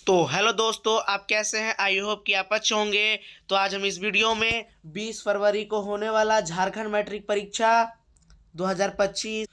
तो हेलो दोस्तों, आप कैसे हैं? आई होप कि आप अच्छे होंगे। तो आज हम इस वीडियो में 20 फरवरी को होने वाला झारखंड मैट्रिक परीक्षा 2025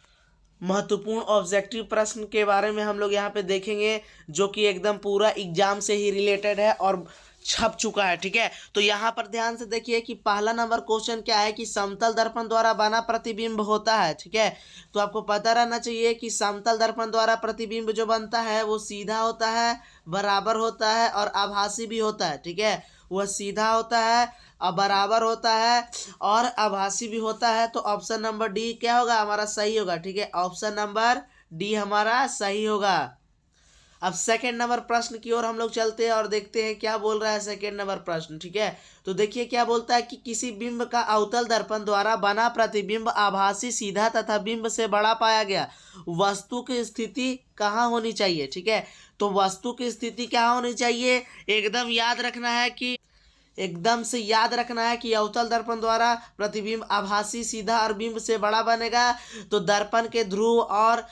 महत्वपूर्ण ऑब्जेक्टिव प्रश्न के बारे में हम लोग यहाँ पे देखेंगे, जो कि एकदम पूरा एग्जाम से ही रिलेटेड है और छप चुका है। ठीक है, तो यहाँ पर ध्यान से देखिए कि पहला नंबर क्वेश्चन क्या है कि समतल दर्पण द्वारा बना प्रतिबिंब होता है। ठीक है, तो आपको पता रहना चाहिए कि समतल दर्पण द्वारा प्रतिबिंब जो बनता है वो सीधा होता है, बराबर होता है और आभासी भी होता है। ठीक है, वह सीधा होता है और बराबर होता है और आभासी भी होता है। तो ऑप्शन नंबर डी क्या होगा हमारा? सही होगा। ठीक है, ऑप्शन नंबर डी हमारा सही होगा। अब सेकेंड नंबर प्रश्न की ओर हम लोग चलते हैं और देखते हैं क्या बोल रहा है सेकेंड नंबर प्रश्न। ठीक है, तो देखिए क्या बोलता है कि किसी बिंब का अवतल दर्पण द्वारा बना प्रतिबिंब आभासी, सीधा तथा बिंब से बड़ा पाया गया। वस्तु की स्थिति कहाँ होनी चाहिए? ठीक है, तो वस्तु की स्थिति क्या होनी चाहिए? एकदम से याद रखना है कि अवतल दर्पण द्वारा प्रतिबिंब आभासी, सीधा और बिंब से बड़ा बनेगा। तो दर्पण के ध्रुव और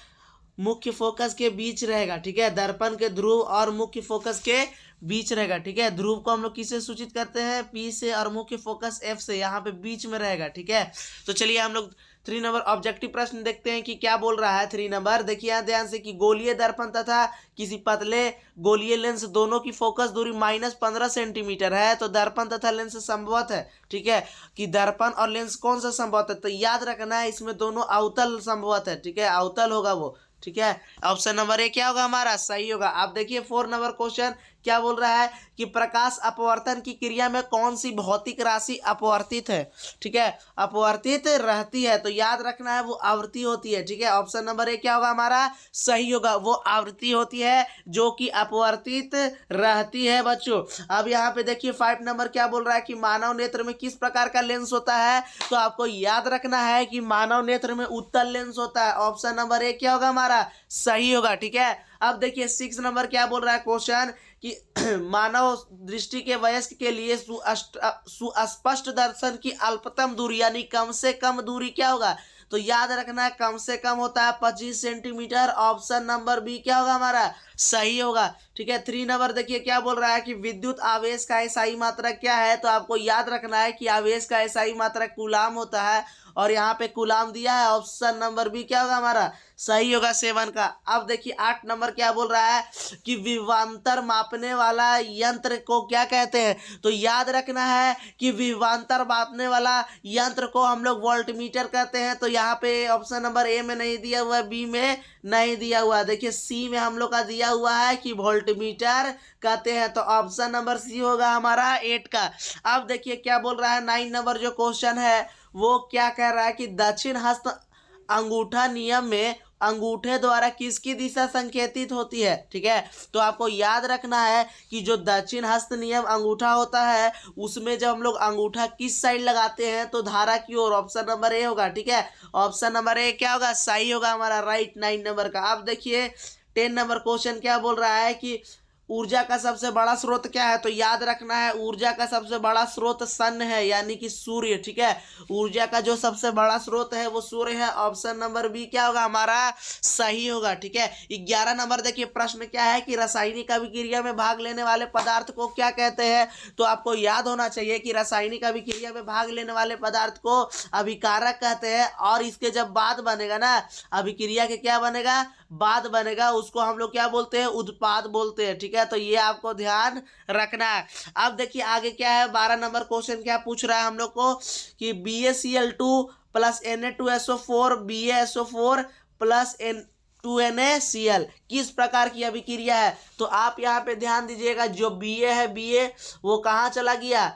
मुख्य फोकस के बीच रहेगा। ठीक है, दर्पण के ध्रुव और मुख्य फोकस के बीच रहेगा। ठीक है, ध्रुव को हम लोग किससे सूचित करते हैं? पी से, और मुख्य फोकस एफ से, यहाँ पे बीच में रहेगा। ठीक है, तो चलिए हम लोग 3 नंबर ऑब्जेक्टिव प्रश्न देखते हैं कि क्या बोल रहा है। 3 नंबर देखिए यहाँ ध्यान से कि गोलीय दर्पण तथा किसी पतले गोलीय लेंस दोनों की फोकस दूरी -15 सेंटीमीटर है, तो दर्पण तथा लेंस संभवत है। ठीक है, कि दर्पण और लेंस कौन सा संभवत है? तो याद रखना है इसमें दोनों अवतल संभवत है। ठीक है, अवतल होगा वो। ठीक है, ऑप्शन नंबर ए क्या होगा हमारा? सही होगा। आप देखिए 4 नंबर क्वेश्चन क्या बोल रहा है कि प्रकाश अपवर्तन की क्रिया में कौन सी भौतिक राशि अपवर्तित है? ठीक है, अपवर्तित रहती है, तो याद रखना है वो आवृत्ति होती है। ठीक है, ऑप्शन नंबर ए क्या होगा हमारा? सही होगा, वो आवृत्ति होती है जो कि अपवर्तित रहती है बच्चों। अब यहाँ पे देखिए 5 नंबर क्या बोल रहा है कि मानव नेत्र में किस प्रकार का लेंस होता है? तो आपको याद रखना है कि मानव नेत्र में उत्तल लेंस होता है। ऑप्शन नंबर ए क्या होगा हमारा? सही होगा। ठीक है, अब देखिए 6 नंबर क्या बोल रहा है क्वेश्चन कि मानव दृष्टि के वयस्क के लिए सुस्पष्ट दर्शन की अल्पतम दूरी यानी कम से कम दूरी क्या होगा? तो याद रखना है कम से कम होता है 25 सेंटीमीटर। ऑप्शन नंबर बी क्या होगा हमारा? सही होगा। ठीक है, 3 नंबर देखिए क्या बोल रहा है कि विद्युत आवेश का एसआई मात्रक क्या है? तो आपको याद रखना है कि आवेश का एसआई मात्रक कूलाम होता है और यहाँ पे कूलाम दिया है। ऑप्शन नंबर बी क्या होगा हमारा? सही होगा 7 का। अब देखिए 8 नंबर क्या बोल रहा है कि विभवांतर मापने वाला यंत्र को क्या कहते हैं? तो याद रखना है कि विभवांतर मापने वाला यंत्र को हम लोग वोल्टमीटर कहते हैं। तो यहाँ पे ऑप्शन नंबर ए में नहीं दिया हुआ है, बी में नहीं दिया हुआ है। देखिए सी में हम लोग का दिया हुआ है कि वोल्टमीटर कहते हैं, तो ऑप्शन नंबर सी होगा हमारा 8 का। अब देखिए क्या बोल रहा है 9 नंबर जो क्वेश्चन है वो क्या कह रहा है कि दक्षिण हस्त अंगूठा नियम में अंगूठे द्वारा किसकी दिशा संकेतित होती है? ठीक है, तो आपको याद रखना है कि जो दक्षिण हस्त नियम अंगूठा होता है उसमें जब हम लोग अंगूठा किस साइड लगाते हैं? तो धारा की ओर। ऑप्शन नंबर ए होगा। ठीक है, ऑप्शन नंबर ए क्या होगा? सही होगा हमारा, राइट 9 नंबर का। अब देखिए 10 नंबर क्वेश्चन क्या बोल रहा है कि ऊर्जा का सबसे बड़ा स्रोत क्या है? तो याद रखना है ऊर्जा का सबसे बड़ा स्रोत सन है, यानी कि सूर्य। ठीक है, ऊर्जा का जो सबसे बड़ा स्रोत है वो सूर्य है। ऑप्शन नंबर बी क्या होगा हमारा? सही होगा। ठीक है, 11 नंबर देखिए प्रश्न क्या है कि रासायनिक अभिक्रिया में भाग लेने वाले पदार्थ को क्या कहते हैं? तो आपको याद होना चाहिए कि रासायनिक अभिक्रिया में भाग लेने वाले पदार्थ को अभिकारक कहते हैं, और इसके जब बाद बनेगा ना, अभिक्रिया के क्या बनेगा? बाद बनेगा, उसको हम लोग क्या बोलते हैं? उत्पाद बोलते हैं। ठीक है, तो ये आपको ध्यान रखना है। अब देखिए आगे क्या है, 12 नंबर क्वेश्चन क्या पूछ रहा है हम लोग को कि BaCl2 plus Na2SO4 BaSO4 plus N2NaCl किस प्रकार की अभिक्रिया है? तो आप यहाँ पे ध्यान दीजिएगा, जो Ba है, Ba वो कहाँ चला गया?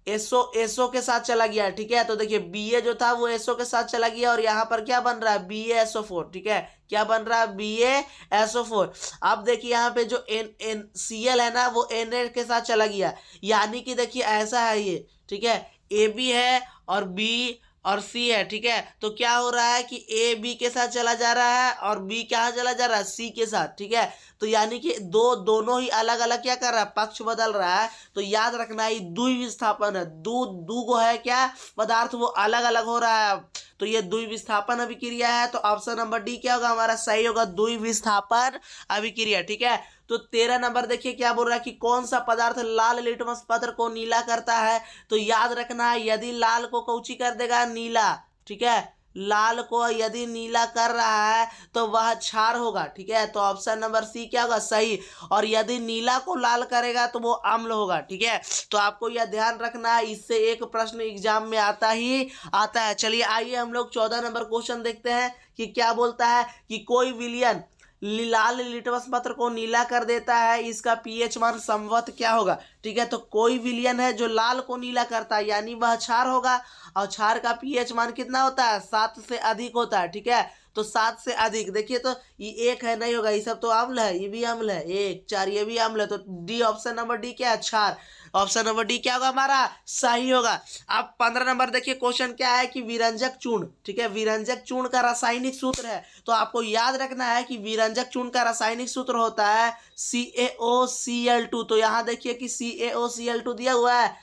एसओ के साथ चला गया। ठीक है, तो देखिए Ba जो था वो एसओ के साथ चला गया और यहाँ पर क्या बन रहा है? BaSO4। ठीक है, क्या बन रहा है? BaSO4। अब देखिए यहाँ पे जो Cl है ना वो Na के साथ चला गया, यानी कि देखिए ऐसा है ये। ठीक है, AB है और B और सी है। ठीक है, तो क्या हो रहा है कि ए बी के साथ चला जा रहा है और बी कहाँ चला जा रहा है? सी के साथ। ठीक है, तो यानी कि दोनों ही अलग अलग क्या कर रहा है? पक्ष बदल रहा है। तो याद रखना है द्विविस्थापन है, दू गो है क्या पदार्थ, वो अलग अलग हो रहा है, तो ये द्विविस्थापन अभिक्रिया है। तो ऑप्शन नंबर डी क्या होगा हमारा? सही होगा, द्विविस्थापन अभिक्रिया। ठीक है, तो 13 नंबर देखिए क्या बोल रहा है कि कौन सा पदार्थ लाल लिटमस पत्र को नीला करता है। तो याद रखना है, यदि लाल को कौची कर देगा, नीला, ठीक है, लाल को यदि नीला कर रहा है तो वह क्षार होगा, ठीक है। तो ऑप्शन नंबर सी क्या होगा, सही। और यदि नीला को लाल करेगा तो वो अम्ल होगा, ठीक है। तो आपको यह ध्यान रखना है, इससे एक प्रश्न एग्जाम में आता ही आता है। चलिए आइए हम लोग 14 नंबर क्वेश्चन देखते हैं कि क्या बोलता है कि कोई विलयन लाल लिटमस पत्र को नीला कर देता है, इसका पीएच मान संवत क्या होगा, ठीक है। तो कोई विलयन है जो लाल को नीला करता है, यानी वह क्षार होगा, और क्षार का पीएच मान कितना होता है, 7 से अधिक होता है, ठीक है। तो 7 से अधिक, देखिए तो ये एक है, नहीं होगा, ये सब तो अम्ल है, ये भी अम्ल है, 1 4 ये भी अम्ल है। तो डी, ऑप्शन नंबर डी क्या है, क्षार। ऑप्शन नंबर डी क्या होगा हमारा, सही होगा। अब 15 नंबर देखिए क्वेश्चन क्या है कि विरंजक चूर्ण, ठीक है, विरंजक चूर्ण का रासायनिक सूत्र है। तो आपको याद रखना है कि विरंजक चूर्ण का रासायनिक सूत्र होता है CaOCl2। तो यहाँ देखिए कि CaOCl2 दिया हुआ है,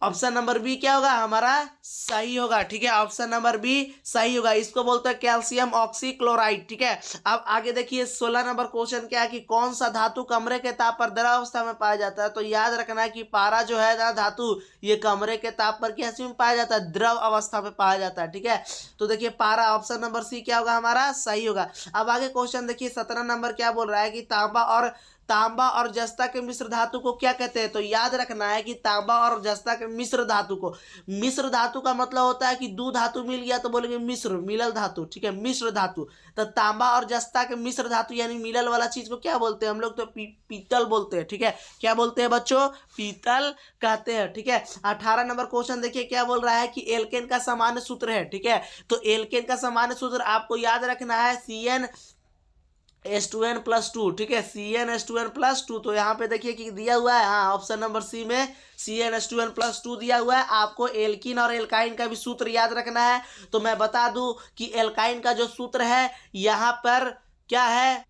ऑप्शन नंबर बी क्या होगा हमारा, सही होगा, ठीक है। ऑप्शन नंबर बी सही होगा, इसको बोलते हैं कैल्शियम ऑक्सीक्लोराइड, ठीक है। अब आगे देखिए 16 नंबर क्वेश्चन क्या है कि कौन सा धातु कमरे के ताप पर द्रव अवस्था में पाया जाता है। तो याद रखना है कि पारा जो है ना धातु, ये कमरे के ताप पर कैसे में पाया जाता है, द्रव अवस्था में पाया जाता है, ठीक है। तो देखिए पारा, ऑप्शन नंबर सी क्या होगा हमारा, सही होगा। अब आगे क्वेश्चन देखिए 17 नंबर क्या बोल रहा है कि तांबा और जस्ता के मिश्र धातु को क्या कहते हैं। तो याद रखना है कि तांबा और जस्ता के मिश्र धातु को, मिश्र धातु का मतलब होता है कि दो धातु मिल गया तो बोलेंगे मिश्र, मिलल धातु, ठीक है, मिश्र धातु। तो तांबा और जस्ता के मिश्र धातु यानी मिलल वाला चीज को क्या बोलते हैं हम लोग, तो पीतल बोलते हैं, ठीक है। क्या बोलते हैं बच्चों, पीतल कहते हैं, ठीक है। 18 नंबर क्वेश्चन देखिए क्या बोल रहा है कि एल्केन का सामान्य सूत्र है, ठीक है। तो एल्केन का सामान्य सूत्र आपको याद रखना है CnH2n+2, ठीक है, CnH2n+2। तो यहाँ पे देखिए कि दिया हुआ है, हाँ, ऑप्शन नंबर सी में CnH2n+2 दिया हुआ है। आपको एल्कीन और एल्काइन का भी सूत्र याद रखना है। तो मैं बता दूं कि एल्काइन का जो सूत्र है यहाँ पर क्या है,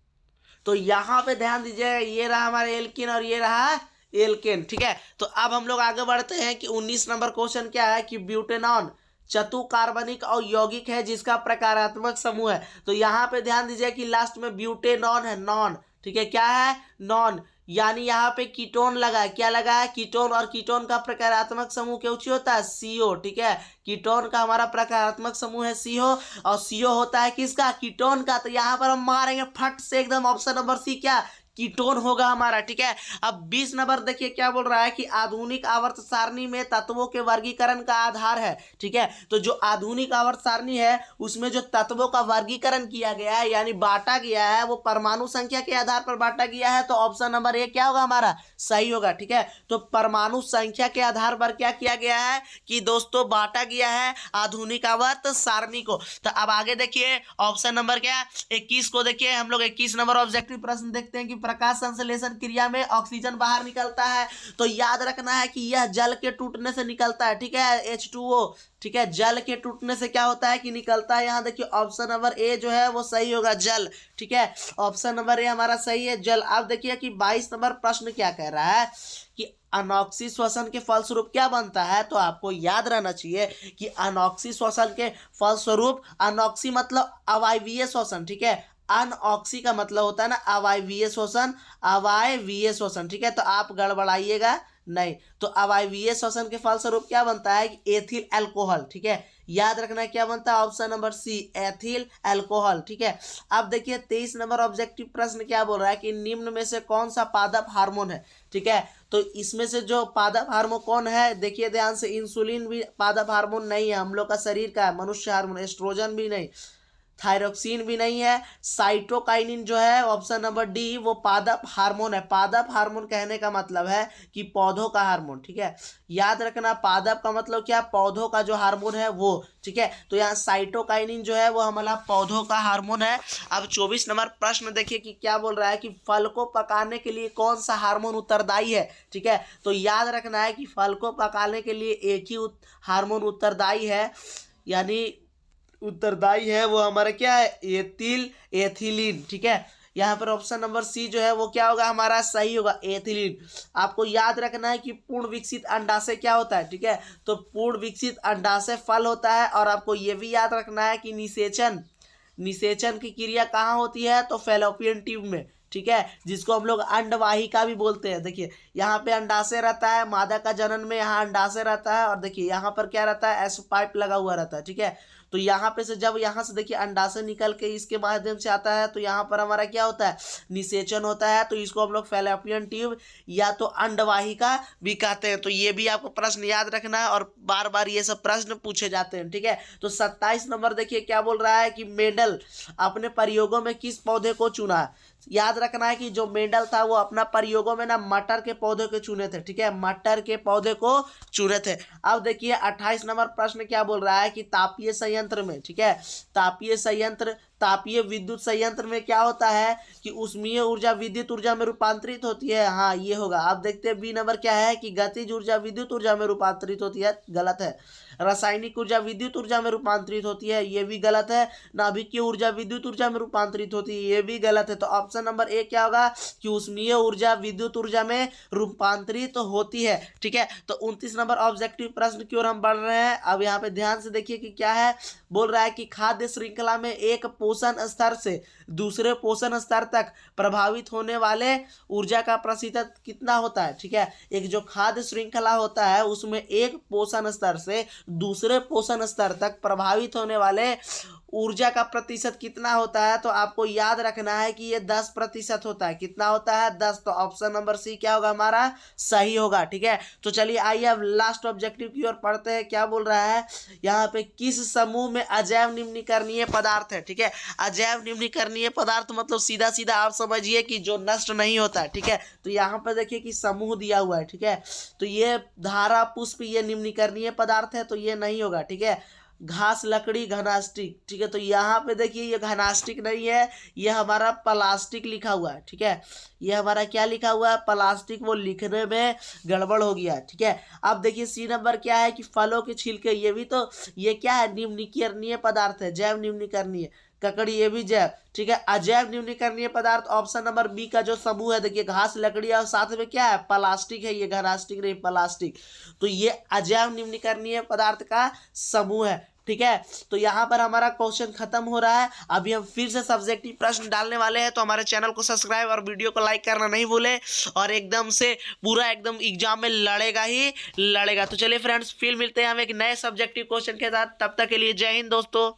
तो यहाँ पे ध्यान दीजिए, ये रहा हमारा एल्कीन और ये रहा एल्केन, ठीक है। तो अब हम लोग आगे बढ़ते हैं कि 19 नंबर क्वेश्चन क्या है कि ब्यूटेनॉन चतु कार्बनिक और यौगिक है जिसका प्रकारात्मक समूह है। तो यहाँ पे ध्यान दीजिए कि लास्ट में ब्यूटेनॉन है, नॉन, ठीक है, क्या है, नॉन, यानी यहाँ पे कीटोन लगा है, क्या लगा है, कीटोन। और कीटोन का प्रकारात्मक समूह क्या होता है, CO, ठीक है। कीटोन का हमारा प्रकारात्मक समूह है CO, और CO होता है किसका, कीटोन का। तो यहाँ पर हम मारेंगे फट से एकदम, ऑप्शन नंबर सी क्या, कीटोन होगा हमारा, ठीक है। अब 20 नंबर देखिए क्या बोल रहा है कि आधुनिक आवर्त सारणी में तत्वों के वर्गीकरण का आधार है, ठीक है। तो जो आधुनिक आवर्त सारणी है उसमें जो तत्वों का वर्गीकरण किया गया है यानी बांटा गया है वो परमाणु संख्या के आधार पर बांटा गया है। तो ऑप्शन नंबर ए क्या होगा हमारा, सही होगा, ठीक है। तो परमाणु संख्या के आधार पर क्या किया गया है कि दोस्तों बांटा गया है आधुनिक आवर्त सारणी को। तो अब आगे देखिए ऑप्शन नंबर क्या, 21 को देखिए, हम लोग 21 नंबर ऑब्जेक्टिव प्रश्न देखते हैं कि प्रकाश संश्लेषण क्रिया में ऑक्सीजन बाहर निकलता है। तो याद रखना है कि यह जल के टूटने से निकलता है, ठीक है, H2O, ठीक है, जल के टूटने से क्या होता है कि निकलता है। यहाँ देखिए ऑप्शन नंबर ए जो है वो सही होगा, जल, ठीक है। ऑप्शन नंबर ए हमारा सही है, जल। अब देखिए कि 22 नंबर प्रश्न क्या कह रहा है कि अनॉक्सी श्वसन के फलस्वरूप क्या बनता है। तो आपको याद रहना चाहिए कि अनॉक्सी श्वसन के फलस्वरूप, अनॉक्सी मतलब अवायवीय श्वसन, ठीक है, अनऑक्सी का मतलब होता है ना अवायवीय श्वसन, अवायवीय श्वसन, ठीक है। तो आप गड़बड़ाइएगा नहीं। तो अवायवीय श्वसन के फलस्वरूप क्या बनता है कि एथिल अल्कोहल, ठीक है, याद रखना है क्या बनता है, option number C, ethyl alcohol, ठीक है। अब देखिए 23 नंबर ऑब्जेक्टिव प्रश्न क्या बोल रहा है कि निम्न में से कौन सा पादप हार्मोन है, ठीक है। तो इसमें से जो पादप हार्मोन कौन है, देखिए ध्यान से, इंसुलिन भी पादप हार्मोन नहीं है, हम लोग का शरीर का मनुष्य हार्मोन, एस्ट्रोजन भी नहीं, थायरोक्सिन भी नहीं है, साइटोकाइनिन जो है ऑप्शन नंबर डी वो पादप हार्मोन है। पादप हार्मोन कहने का मतलब है कि पौधों का हार्मोन, ठीक है। याद रखना पादप का मतलब क्या, पौधों का जो हार्मोन है वो, ठीक है। तो यहाँ साइटोकाइनिन जो है वो हमारा पौधों का हार्मोन है। अब 24 नंबर प्रश्न देखिए कि क्या बोल रहा है कि फल को पकाने के लिए कौन सा हार्मोन उत्तरदायी है, ठीक है। तो याद रखना है कि फल को पकाने के लिए एक ही हार्मोन उत्तरदायी है, यानी उत्तरदायी है वो हमारा क्या है, एथिलीन, ठीक है। यहाँ पर ऑप्शन नंबर सी जो है वो क्या होगा हमारा, सही होगा, एथिलीन। आपको याद रखना है कि पूर्ण विकसित अंडाशय क्या होता है, ठीक है। तो पूर्ण विकसित अंडाशय फल होता है। और आपको ये भी याद रखना है कि निषेचन की क्रिया कहाँ होती है, तो फैलोपियन ट्यूब में, ठीक है, जिसको हम लोग अंडवाहिका भी बोलते हैं। देखिए यहाँ पे अंडाशय रहता है, मादा का जनन में यहाँ अंडाशय रहता है, और देखिए यहाँ पर क्या रहता है, एस पाइप लगा हुआ रहता है। ठीक है, तो यहाँ पे से जब यहाँ से देखिए अंडाशय निकल के इसके माध्यम से आता है, तो यहाँ पर हमारा क्या होता है, निषेचन होता है। तो इसको हम लोग फैलोपियन ट्यूब या तो अंडवाहिका भी कहते हैं। तो ये भी आपको प्रश्न याद रखना है, और बार बार ये सब प्रश्न पूछे जाते हैं। ठीक है, तो 27 नंबर देखिए क्या बोल रहा है कि मेंडल अपने प्रयोगों में किस पौधे को चुना। याद रखना है कि जो मेंडल था वो अपना प्रयोगों में ना मटर के पौधे को चुने थे। ठीक है, मटर के पौधे को चुने थे। अब देखिए 28 नंबर प्रश्न क्या बोल रहा है कि तापीय संयंत्र में, ठीक है, तापीय संयंत्र, तापीय विद्युत संयंत्र में क्या होता है कि उष्मीय ऊर्जा विद्युत ऊर्जा में रूपांतरित होती है। हाँ ये होगा। अब देखते हैं बी नंबर क्या है कि गतिज ऊर्जा विद्युत ऊर्जा में रूपांतरित होती है, गलत है। रासायनिक ऊर्जा विद्युत ऊर्जा में रूपांतरित होती है, ये भी गलत है। नाभिकीय ऊर्जा विद्युत ऊर्जा में रूपांतरित होती है, ये भी गलत है। तो ऑप्शन नंबर ए क्या होगा कि उष्मीय ऊर्जा विद्युत ऊर्जा में रूपांतरित होती है। ठीक है, तो 29 नंबर ऑब्जेक्टिव प्रश्न की ओर हम बढ़ रहे हैं। अब यहाँ पे ध्यान से देखिए कि क्या है, बोल रहा है कि खाद्य श्रृंखला में एक पोषण स्तर से दूसरे पोषण स्तर तक प्रभावित होने वाले ऊर्जा का प्रतिशत कितना होता है। ठीक है, एक जो खाद्य श्रृंखला होता है उसमें एक पोषण स्तर से दूसरे पोषण स्तर तक प्रभावित होने वाले ऊर्जा का प्रतिशत कितना होता है। तो आपको याद रखना है कि ये 10% होता है। कितना होता है, 10। तो ऑप्शन नंबर सी क्या होगा हमारा, सही होगा। ठीक है, तो चलिए आइए अब लास्ट ऑब्जेक्टिव की ओर पढ़ते हैं। क्या बोल रहा है यहाँ पे, किस समूह में अजैव निम्नीकरणीय पदार्थ है। ठीक है, अजैव निम्नीकरणीय पदार्थ मतलब सीधा सीधा आप समझिए कि जो नष्ट नहीं होता है। ठीक है, तो यहाँ पर देखिए कि समूह दिया हुआ है। ठीक है, तो ये धारा पुष्प ये निम्नीकरणीय पदार्थ है, तो ये नहीं होगा। ठीक है, घास लकड़ी घनास्टिक। ठीक है, तो यहाँ पे देखिए ये घनास्टिक नहीं है, ये हमारा प्लास्टिक लिखा हुआ है। ठीक है, ये हमारा क्या लिखा हुआ है, प्लास्टिक, वो लिखने में गड़बड़ हो गया। ठीक है, अब देखिए सी नंबर क्या है कि फलों के छिलके, ये भी तो ये क्या है, निम्नीकरणीय पदार्थ है, जैव निम्नीकरणीय। ककड़ी ये भी जैव। ठीक है, अजैव निम्नीकरणीय पदार्थ ऑप्शन नंबर बी का जो समूह है, देखिए घास लकड़ी और साथ में क्या है, प्लास्टिक है, ये घनास्टिक नहीं प्लास्टिक। तो ये अजैव निम्नीकरणीय पदार्थ का समूह है। ठीक है, तो यहाँ पर हमारा क्वेश्चन खत्म हो रहा है। अभी हम फिर से सब्जेक्टिव प्रश्न डालने वाले हैं, तो हमारे चैनल को सब्सक्राइब और वीडियो को लाइक करना नहीं भूले, और एकदम से पूरा एकदम एग्जाम में लड़ेगा ही लड़ेगा। तो चलिए फ्रेंड्स, फिर मिलते हैं हम एक नए सब्जेक्टिव क्वेश्चन के साथ। तब तक के लिए जय हिंद दोस्तों।